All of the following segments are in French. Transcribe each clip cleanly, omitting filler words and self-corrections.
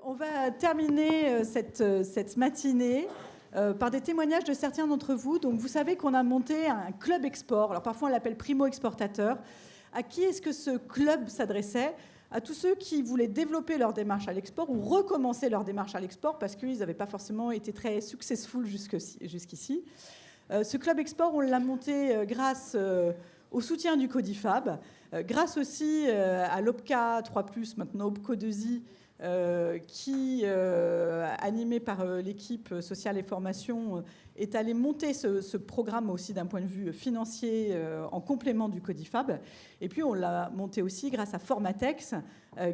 On va terminer cette matinée par des témoignages de certains d'entre vous. Donc, vous savez qu'on a monté un club export. Alors, parfois, on l'appelle primo-exportateur. À qui est-ce que ce club s'adressait ? À tous ceux qui voulaient développer leur démarche à l'export ou recommencer leur démarche à l'export parce qu'ils n'avaient pas forcément été très successful jusqu'ici. Ce club export, on l'a monté grâce au soutien du Codifab, grâce aussi à l'OPCA 3+, maintenant OPCO 2I, qui, animé par l'équipe sociale et formation, est allé monter ce programme aussi d'un point de vue financier en complément du Codifab. Et puis on l'a monté aussi grâce à Formatex,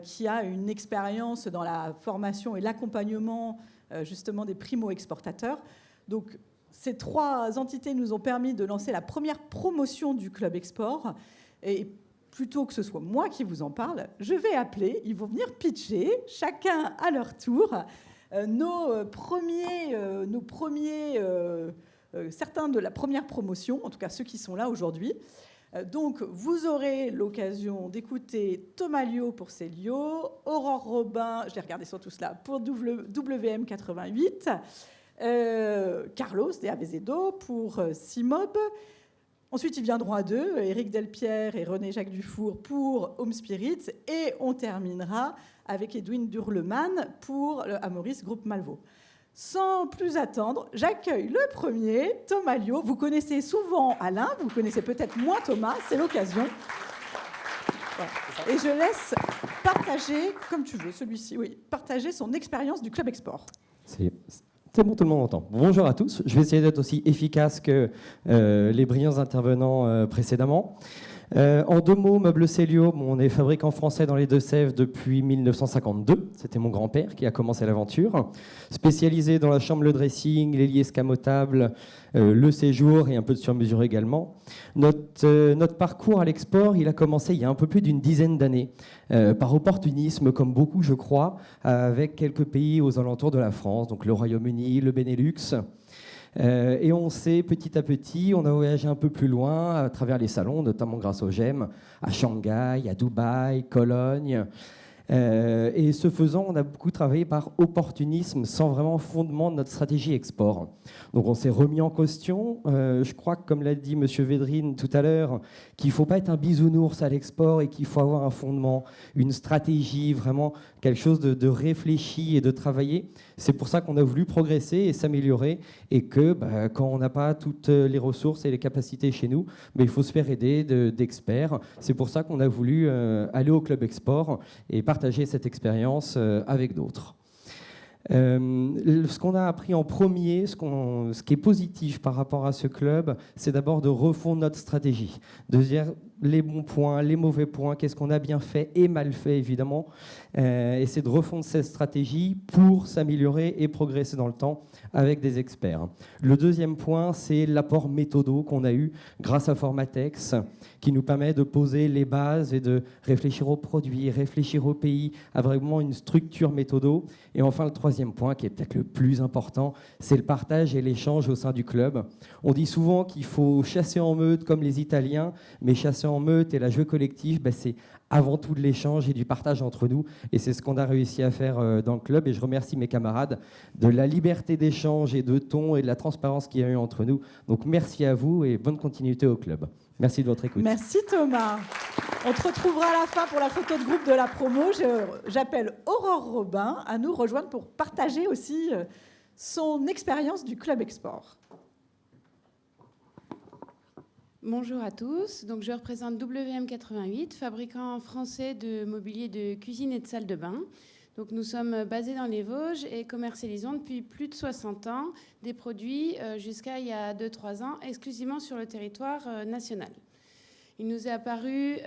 qui a une expérience dans la formation et l'accompagnement justement des primo-exportateurs. Donc ces trois entités nous ont permis de lancer la première promotion du Club Export. Et plutôt que ce soit moi qui vous en parle, je vais appeler, ils vont venir pitcher, chacun à leur tour, certains de la première promotion, en tout cas ceux qui sont là aujourd'hui. Donc, vous aurez l'occasion d'écouter Thomas Liot pour Célio, Aurore Robin, je les regardais sur tous là, pour WM88, Carlos de Avezedo pour Cimob. Ensuite, ils viendront à deux, Éric Delpierre et René-Jacques Dufour pour Home Spirits. Et on terminera avec Edwin Durleman pour le Amoris Groupe Malvo. Sans plus attendre, j'accueille le premier, Thomas Liot. Vous connaissez souvent Alain, vous connaissez peut-être moins Thomas, c'est l'occasion. Voilà. Et je laisse partager, comme tu veux, celui-ci, oui, partager son expérience du Club Export. C'est bon, tout le monde entend. Bonjour à tous. Je vais essayer d'être aussi efficace que les brillants intervenants précédemment. En deux mots, Meubles Célio, on est fabricant français dans les Deux-Sèvres depuis 1952. C'était mon grand-père qui a commencé l'aventure. Spécialisé dans la chambre, le dressing, les lits escamotables, le séjour et un peu de sur-mesure également. Notre parcours à l'export, il a commencé il y a un peu plus d'une dizaine d'années, par opportunisme, comme beaucoup, je crois, avec quelques pays aux alentours de la France, donc le Royaume-Uni, le Benelux. Et on sait petit à petit, on a voyagé un peu plus loin à travers les salons, notamment grâce au GEM, à Shanghai, à Dubaï, Cologne. Et ce faisant, on a beaucoup travaillé par opportunisme, sans vraiment fondement de notre stratégie export. Donc on s'est remis en question. Je crois que, comme l'a dit M. Védrine tout à l'heure, qu'il ne faut pas être un bisounours à l'export et qu'il faut avoir un fondement, une stratégie, vraiment quelque chose de réfléchi et de travaillé. C'est pour ça qu'on a voulu progresser et s'améliorer, et que quand on n'a pas toutes les ressources et les capacités chez nous, il faut se faire aider d'experts. C'est pour ça qu'on a voulu aller au Club Export et partager cette expérience avec d'autres. Ce qu'on a appris en premier, ce qui est positif par rapport à ce club, c'est d'abord de refondre notre stratégie, de dire les bons points, les mauvais points, qu'est-ce qu'on a bien fait et mal fait, évidemment. Et c'est de refondre cette stratégie pour s'améliorer et progresser dans le temps avec des experts. Le deuxième point, c'est l'apport méthodo qu'on a eu grâce à Formatex, qui nous permet de poser les bases et de réfléchir aux produits, réfléchir au pays, à vraiment une structure méthodo. Et enfin, le troisième point, qui est peut-être le plus important, c'est le partage et l'échange au sein du club. On dit souvent qu'il faut chasser en meute comme les Italiens, mais chasser en meute et la jeu collectif, c'est avant tout de l'échange et du partage entre nous. Et c'est ce qu'on a réussi à faire dans le club. Et je remercie mes camarades de la liberté d'échange et de ton et de la transparence qu'il y a eu entre nous. Donc merci à vous et bonne continuité au club. Merci de votre écoute. Merci Thomas. On te retrouvera à la fin pour la photo de groupe de la promo. J'appelle Aurore Robin à nous rejoindre pour partager aussi son expérience du Club Export. Bonjour à tous. Donc, je représente WM88, fabricant français de mobilier de cuisine et de salle de bain. Donc, nous sommes basés dans les Vosges et commercialisons depuis plus de 60 ans des produits jusqu'à il y a 2-3 ans exclusivement sur le territoire national. Il nous est apparu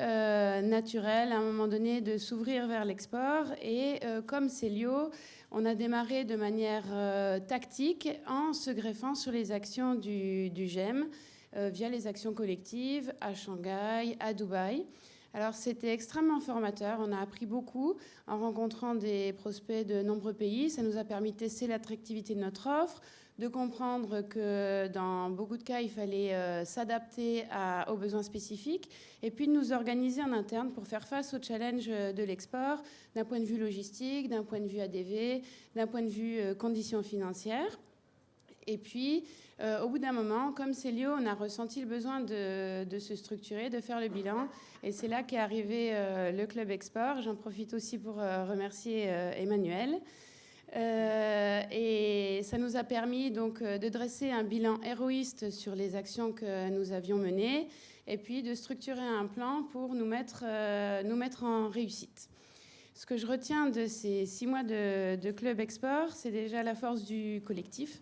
naturel à un moment donné de s'ouvrir vers l'export et comme Célio, on a démarré de manière tactique en se greffant sur les actions du GEM via les actions collectives à Shanghai, à Dubaï. Alors c'était extrêmement formateur, on a appris beaucoup en rencontrant des prospects de nombreux pays. Ça nous a permis de tester l'attractivité de notre offre, de comprendre que dans beaucoup de cas, il fallait s'adapter aux besoins spécifiques, et puis de nous organiser en interne pour faire face aux challenges de l'export, d'un point de vue logistique, d'un point de vue ADV, d'un point de vue conditions financières. Et puis, au bout d'un moment, comme Célio, on a ressenti le besoin de se structurer, de faire le bilan. Et c'est là qu'est arrivé le Club Export. J'en profite aussi pour remercier Emmanuel. Et ça nous a permis donc de dresser un bilan héroïste sur les actions que nous avions menées et puis de structurer un plan pour nous mettre en réussite. Ce que je retiens de ces 6 mois de Club Export, c'est déjà la force du collectif.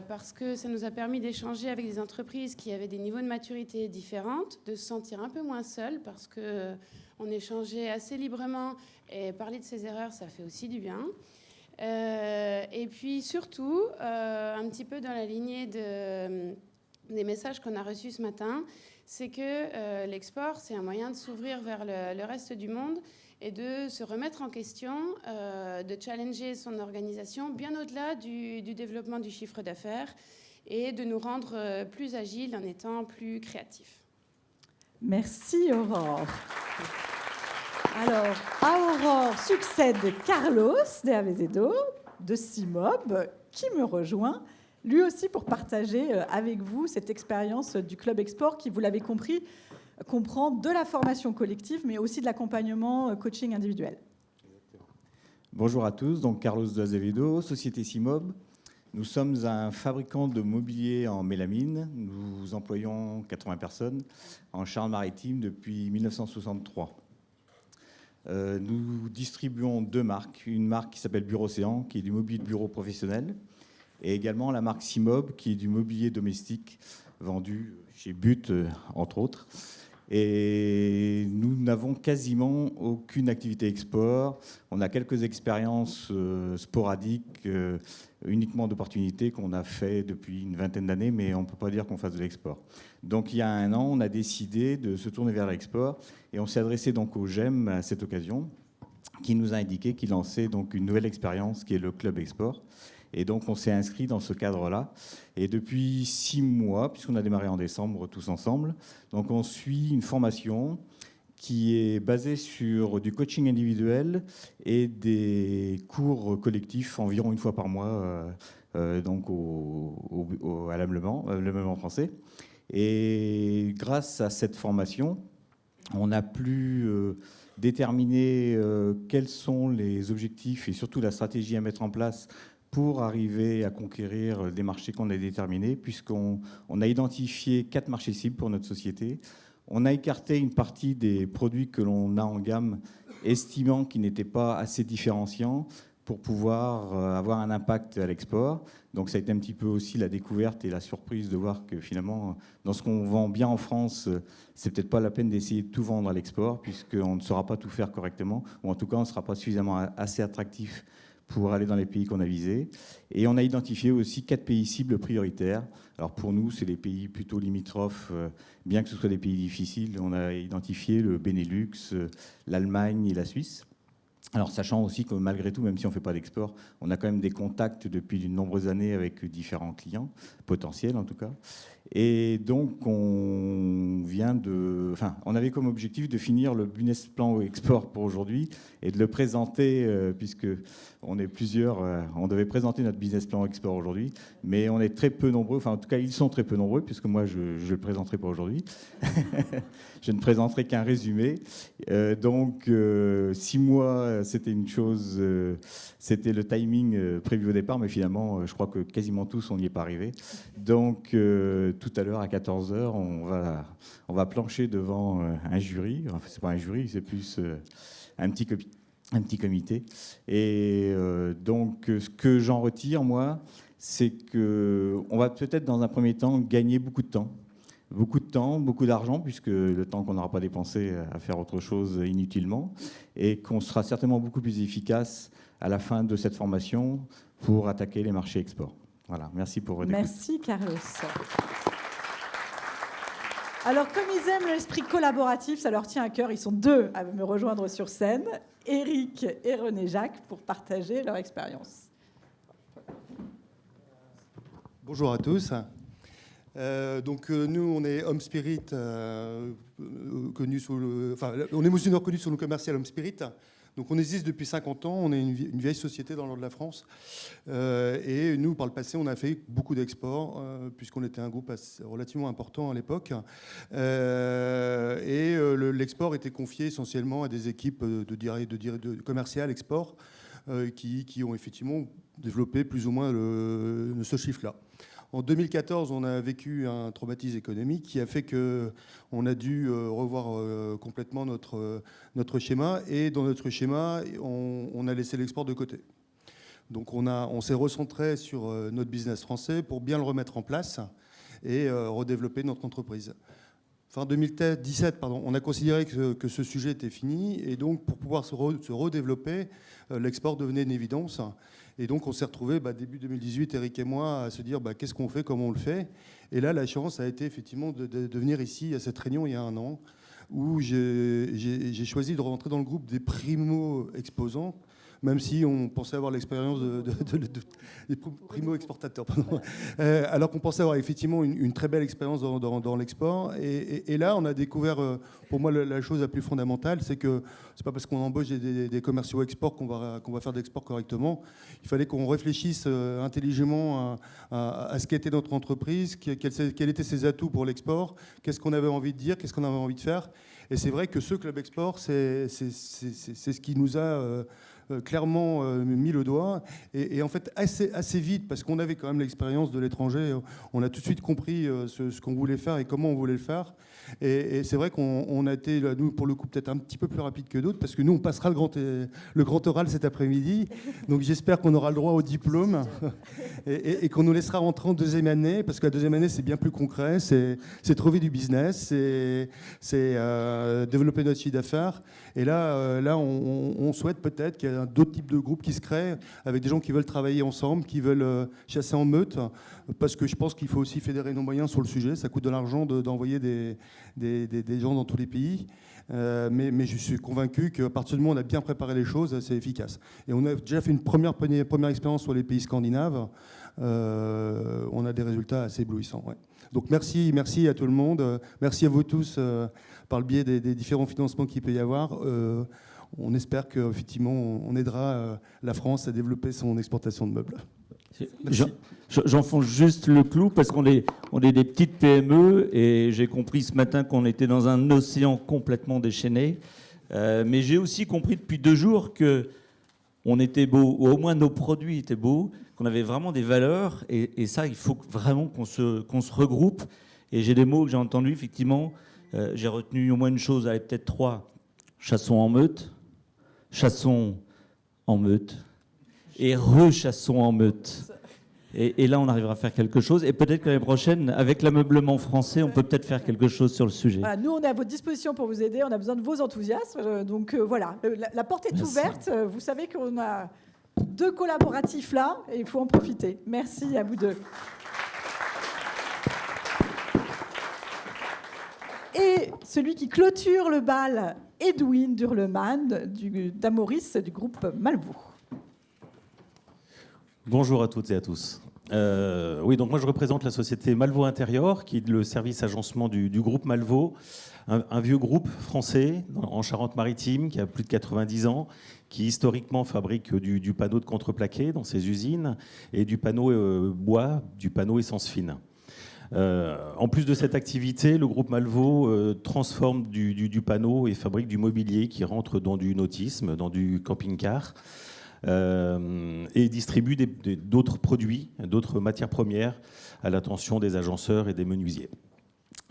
Parce que ça nous a permis d'échanger avec des entreprises qui avaient des niveaux de maturité différents, de se sentir un peu moins seul parce qu'on échangeait assez librement et parler de ses erreurs, ça fait aussi du bien. Et puis surtout, un petit peu dans la lignée des messages qu'on a reçus ce matin, c'est que l'export, c'est un moyen de s'ouvrir vers le reste du monde et de se remettre en question, de challenger son organisation bien au-delà du développement du chiffre d'affaires et de nous rendre plus agiles en étant plus créatifs. Merci Aurore. Alors, à Aurore succède Carlos de Avezedo de CIMOB qui me rejoint, lui aussi pour partager avec vous cette expérience du Club Export qui, vous l'avez compris, comprend de la formation collective, mais aussi de l'accompagnement coaching individuel. Bonjour à tous, donc Carlos de Azevedo, société CIMOB. Nous sommes un fabricant de mobilier en mélamine. Nous employons 80 personnes en Charente-Maritime depuis 1963. Nous distribuons 2 marques. Une marque qui s'appelle Bureau Océan, qui est du mobilier de bureau professionnel, et également la marque CIMOB, qui est du mobilier domestique vendu chez But, entre autres. Et nous n'avons quasiment aucune activité export. On a quelques expériences sporadiques, uniquement d'opportunités qu'on a fait depuis une vingtaine d'années, mais on ne peut pas dire qu'on fasse de l'export. Donc il y a 1 an, on a décidé de se tourner vers l'export et on s'est adressé donc au GEM à cette occasion, qui nous a indiqué qu'il lançait donc une nouvelle expérience qui est le Club Export. Et donc, on s'est inscrit dans ce cadre-là. Et depuis 6 mois, puisqu'on a démarré en décembre tous ensemble, donc on suit une formation qui est basée sur du coaching individuel et des cours collectifs environ 1 fois par mois, donc à l'Ameublement français. Et grâce à cette formation, on a pu déterminer quels sont les objectifs et surtout la stratégie à mettre en place pour arriver à conquérir des marchés qu'on a déterminés, puisqu'on a identifié 4 marchés cibles pour notre société. On a écarté une partie des produits que l'on a en gamme, estimant qu'ils n'étaient pas assez différenciants pour pouvoir avoir un impact à l'export. Donc ça a été un petit peu aussi la découverte et la surprise de voir que finalement, dans ce qu'on vend bien en France, c'est peut-être pas la peine d'essayer de tout vendre à l'export, puisqu'on ne saura pas tout faire correctement, ou en tout cas on ne sera pas suffisamment assez attractif pour aller dans les pays qu'on a visés. Et on a identifié aussi 4 pays cibles prioritaires. Alors pour nous, c'est les pays plutôt limitrophes, bien que ce soit des pays difficiles. On a identifié le Benelux, l'Allemagne et la Suisse. Alors sachant aussi que malgré tout, même si on ne fait pas d'export, on a quand même des contacts depuis de nombreuses années avec différents clients, potentiels en tout cas. Et donc on avait comme objectif de finir le business plan export pour aujourd'hui et de le présenter, puisque on est plusieurs, on devait présenter notre business plan export aujourd'hui, mais on est très peu nombreux, enfin en tout cas ils sont très peu nombreux, puisque moi je ne le présenterai pas aujourd'hui. Je ne présenterai qu'un résumé. Donc 6 mois, c'était une chose, c'était le timing prévu au départ, mais finalement je crois que quasiment tous on n'y est pas arrivé. Donc tout à l'heure à 14h, on va plancher devant un jury. Enfin, c'est pas un jury, c'est plus un petit comité. Et donc, ce que j'en retire, moi, c'est qu'on va peut-être dans un premier temps gagner beaucoup de temps, beaucoup d'argent, puisque le temps qu'on n'aura pas dépensé à faire autre chose inutilement, et qu'on sera certainement beaucoup plus efficace à la fin de cette formation pour attaquer les marchés export. Voilà, merci pour votre écoute. Merci Carlos. Alors, comme ils aiment l'esprit collaboratif, ça leur tient à cœur. Ils sont 2 à me rejoindre sur scène, Eric et René Jacques, pour partager leur expérience. Bonjour à tous. Nous, on est Home Spirit, connu sous on est Moussinor connu sous le commercial Home Spirit. Donc on existe depuis 50 ans, on est une vieille société dans le nord de la France. Et nous, par le passé, on a fait beaucoup d'exports, puisqu'on était un groupe relativement important à l'époque. L'export était confié essentiellement à des équipes de commercial export qui ont effectivement développé plus ou moins ce chiffre-là. En 2014, on a vécu un traumatisme économique qui a fait qu'on a dû revoir complètement notre schéma. Et dans notre schéma, on a laissé l'export de côté. Donc on s'est recentré sur notre business français pour bien le remettre en place et redévelopper notre entreprise. Fin 2017, on a considéré que ce sujet était fini. Et donc, pour pouvoir se redévelopper, l'export devenait une évidence. Et donc, on s'est retrouvés, début 2018, Eric et moi, à se dire qu'est-ce qu'on fait, comment on le fait. Et là, la chance a été effectivement de venir ici, à cette réunion, il y a un an, où j'ai choisi de rentrer dans le groupe des primo-exposants, même si on pensait avoir l'expérience des primo-exportateurs. Alors qu'on pensait avoir effectivement une très belle expérience dans l'export. Et là, on a découvert, pour moi, la chose la plus fondamentale, c'est que c'est pas parce qu'on embauche des commerciaux export qu'on va faire de l'export correctement. Il fallait qu'on réfléchisse intelligemment à ce qu'était notre entreprise, quels étaient ses atouts pour l'export, qu'est-ce qu'on avait envie de dire, qu'est-ce qu'on avait envie de faire. Et c'est vrai que ce club export, c'est ce qui nous a clairement mis le doigt. Et en fait, assez vite, parce qu'on avait quand même l'expérience de l'étranger, on a tout de suite compris ce qu'on voulait faire et comment on voulait le faire. Et c'est vrai qu'on a été, nous, pour le coup, peut-être un petit peu plus rapide que d'autres, parce que nous, on passera le grand oral cet après-midi. Donc j'espère qu'on aura le droit au diplôme et qu'on nous laissera rentrer en deuxième année, parce que la deuxième année, c'est bien plus concret, c'est trouver du business, c'est développer notre chiffre d'affaires. Et là on souhaite peut-être qu'il y ait d'autres types de groupes qui se créent, avec des gens qui veulent travailler ensemble, qui veulent chasser en meute, parce que je pense qu'il faut aussi fédérer nos moyens sur le sujet. Ça coûte de l'argent d'envoyer des gens dans tous les pays. Mais je suis convaincu qu'à partir du moment où on a bien préparé les choses, c'est efficace. Et on a déjà fait une première expérience sur les pays scandinaves. On a des résultats assez éblouissants. Ouais. Donc merci à tout le monde. Merci à vous tous par le biais des différents financements qu'il peut y avoir. On espère qu'effectivement, on aidera la France à développer son exportation de meubles. J'enfonce juste le clou parce qu'on est des petites PME et j'ai compris ce matin qu'on était dans un océan complètement déchaîné. Mais j'ai aussi compris depuis 2 jours qu'on était beau, ou au moins nos produits étaient beaux, qu'on avait vraiment des valeurs. Et ça, il faut vraiment qu'on se regroupe. Et j'ai des mots que j'ai entendus, effectivement. J'ai retenu au moins une chose, allez, peut-être 3. Chassons en meute, chassons en meute et rechassons en meute. Et là, on arrivera à faire quelque chose. Et peut-être que l'année prochaine, avec l'ameublement français, on peut peut-être faire quelque chose sur le sujet. Voilà, nous, on est à votre disposition pour vous aider. On a besoin de vos enthousiasmes. Donc voilà, la porte est Merci. ouverte. Vous savez qu'on a 2 collaboratifs là et il faut en profiter. Merci à vous 2. Et celui qui clôture le bal, Edwin Durleman, d'Amoris, du groupe Malvaux. Bonjour à toutes et à tous. Oui, donc moi je représente la société Malvaux Intérieur, qui est le service agencement du groupe Malvaux, un vieux groupe français en Charente-Maritime qui a plus de 90 ans, qui historiquement fabrique du panneau de contreplaqué dans ses usines et du panneau bois, du panneau essence fine. En plus de cette activité, le groupe Malvaux transforme du panneau et fabrique du mobilier qui rentre dans du nautisme, dans du camping-car. Et distribue d'autres produits, d'autres matières premières à l'attention des agenceurs et des menuisiers.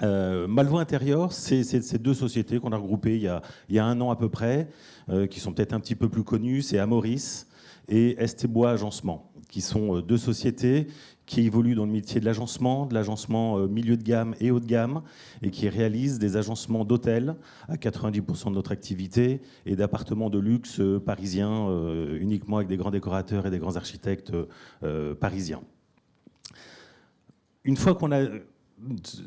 Malvaux Intérieur, c'est ces 2 sociétés qu'on a regroupées il y a 1 an à peu près, qui sont peut-être un petit peu plus connues, c'est Amoris et Estebois Agencement, qui sont 2 sociétés qui évoluent dans le métier de l'agencement milieu de gamme et haut de gamme, et qui réalisent des agencements d'hôtels à 90% de notre activité, et d'appartements de luxe parisiens, uniquement avec des grands décorateurs et des grands architectes parisiens. Une fois qu'on a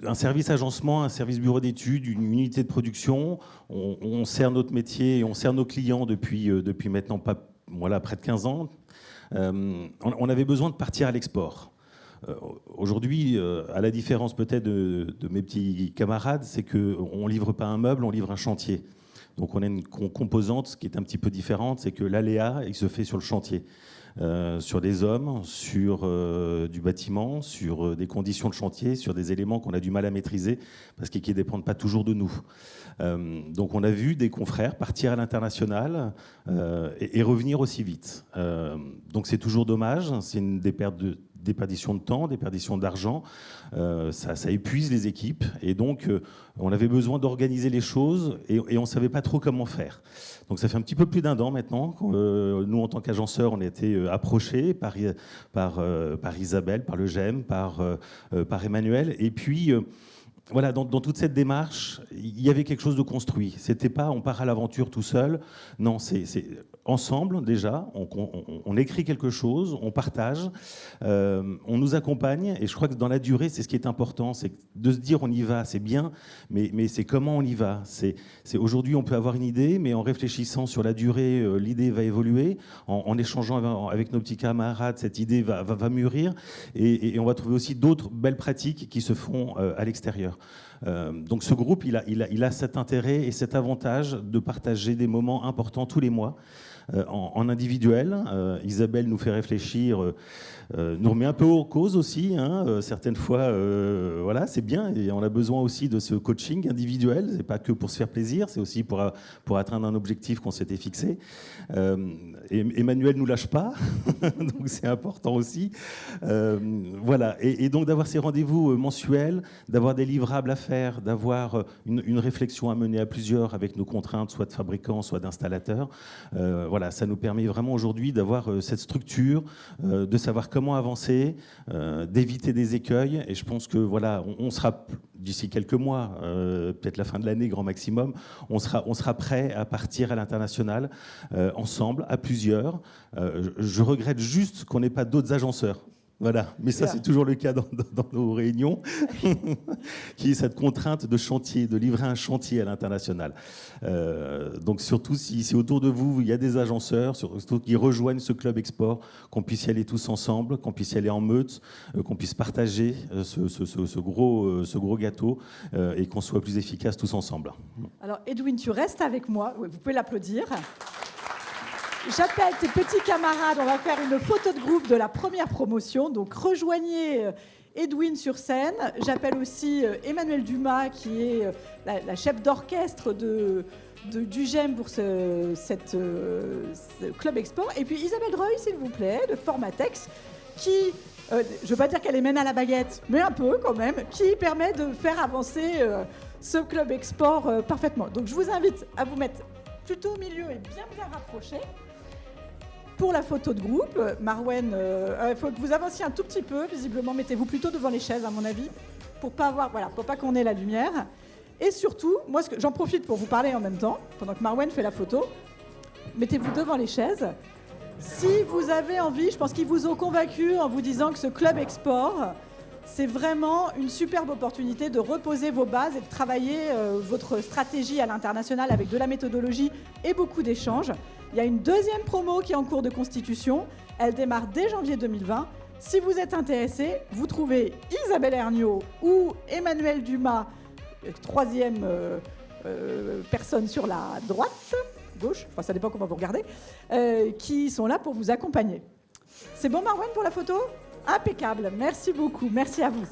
un service agencement, un service bureau d'études, une unité de production, on sert notre métier et on sert nos clients depuis maintenant près de 15 ans. On avait besoin de partir à l'export. aujourd'hui, à la différence peut-être de mes petits camarades, c'est qu'on ne livre pas un meuble, on livre un chantier. Donc on a une composante qui est un petit peu différente, c'est que l'aléa, il se fait sur le chantier. Sur des hommes, sur du bâtiment, sur des conditions de chantier, sur des éléments qu'on a du mal à maîtriser parce qu'ils ne dépendent pas toujours de nous. Donc on a vu des confrères partir à l'international et revenir aussi vite. Donc c'est toujours dommage, c'est des perditions de temps, des perditions d'argent, ça épuise les équipes et donc on avait besoin d'organiser les choses et on ne savait pas trop comment faire. Donc ça fait un petit peu plus d'1 an maintenant. Nous, en tant qu'agenceurs, on a été approchés par Isabelle, par le GEM, par Emmanuel. Et puis, voilà, dans toute cette démarche, il y avait quelque chose de construit. C'était pas on part à l'aventure tout seul. Non, c'est ensemble déjà. On écrit quelque chose, on partage, on nous accompagne. Et je crois que dans la durée, c'est ce qui est important, c'est de se dire on y va, c'est bien, mais c'est comment on y va. C'est aujourd'hui on peut avoir une idée, mais en réfléchissant sur la durée, l'idée va évoluer. En échangeant avec nos petits camarades, cette idée va mûrir, et on va trouver aussi d'autres belles pratiques qui se font à l'extérieur. Donc ce groupe, il a cet intérêt et cet avantage de partager des moments importants tous les mois en individuel. Isabelle nous fait réfléchir, nous remet un peu en cause aussi, hein, certaines fois, voilà, c'est bien, et on a besoin aussi de ce coaching individuel. C'est pas que pour se faire plaisir, c'est aussi pour atteindre un objectif qu'on s'était fixé. Et Emmanuel nous lâche pas, donc c'est important aussi. Voilà, et donc d'avoir ces rendez-vous mensuels, d'avoir des livrables à faire, d'avoir une réflexion à mener à plusieurs avec nos contraintes, soit de fabricants, soit d'installateurs. Voilà, ça nous permet vraiment aujourd'hui d'avoir cette structure, de savoir comment avancer, d'éviter des écueils. Et je pense que voilà, on sera d'ici quelques mois, peut-être la fin de l'année grand maximum, on sera prêt à partir à l'international ensemble, à plusieurs. Je regrette juste qu'on n'ait pas d'autres agenceurs. Voilà, mais ça c'est toujours le cas dans nos réunions, qui est cette contrainte de chantier, de livrer un chantier à l'international. Donc surtout si autour de vous il y a des agenceurs, surtout qui rejoignent ce club export, qu'on puisse y aller tous ensemble, qu'on puisse y aller en meute, qu'on puisse partager ce gros gâteau et qu'on soit plus efficace tous ensemble. Alors Edwin, tu restes avec moi, vous pouvez l'applaudir. J'appelle tes petits camarades, on va faire une photo de groupe de la première promotion. Donc rejoignez Edwin sur scène. J'appelle aussi Emmanuel Dumas, qui est la chef d'orchestre du GEM pour ce Club Export. Et puis Isabelle Dreuil, s'il vous plaît, de Formatex, qui, je ne veux pas dire qu'elle est mène à la baguette, mais un peu quand même, qui permet de faire avancer ce Club Export parfaitement. Donc je vous invite à vous mettre plutôt au milieu et bien rapprochés. Pour la photo de groupe, Marwen, il faut que vous avanciez un tout petit peu, visiblement. Mettez-vous plutôt devant les chaises, à mon avis, pour pas qu'on ait la lumière. Et surtout, moi, j'en profite pour vous parler en même temps, pendant que Marwen fait la photo. Mettez-vous devant les chaises. Si vous avez envie, je pense qu'ils vous ont convaincu en vous disant que ce Club Export, c'est vraiment une superbe opportunité de reposer vos bases et de travailler votre stratégie à l'international avec de la méthodologie et beaucoup d'échanges. Il y a une deuxième promo qui est en cours de constitution. Elle démarre dès janvier 2020. Si vous êtes intéressé, vous trouvez Isabelle Erniaud ou Emmanuel Dumas, troisième personne sur la droite, gauche, enfin ça dépend comment vous regardez, qui sont là pour vous accompagner. C'est bon Marwen pour la photo ? Impeccable, merci beaucoup, merci à vous.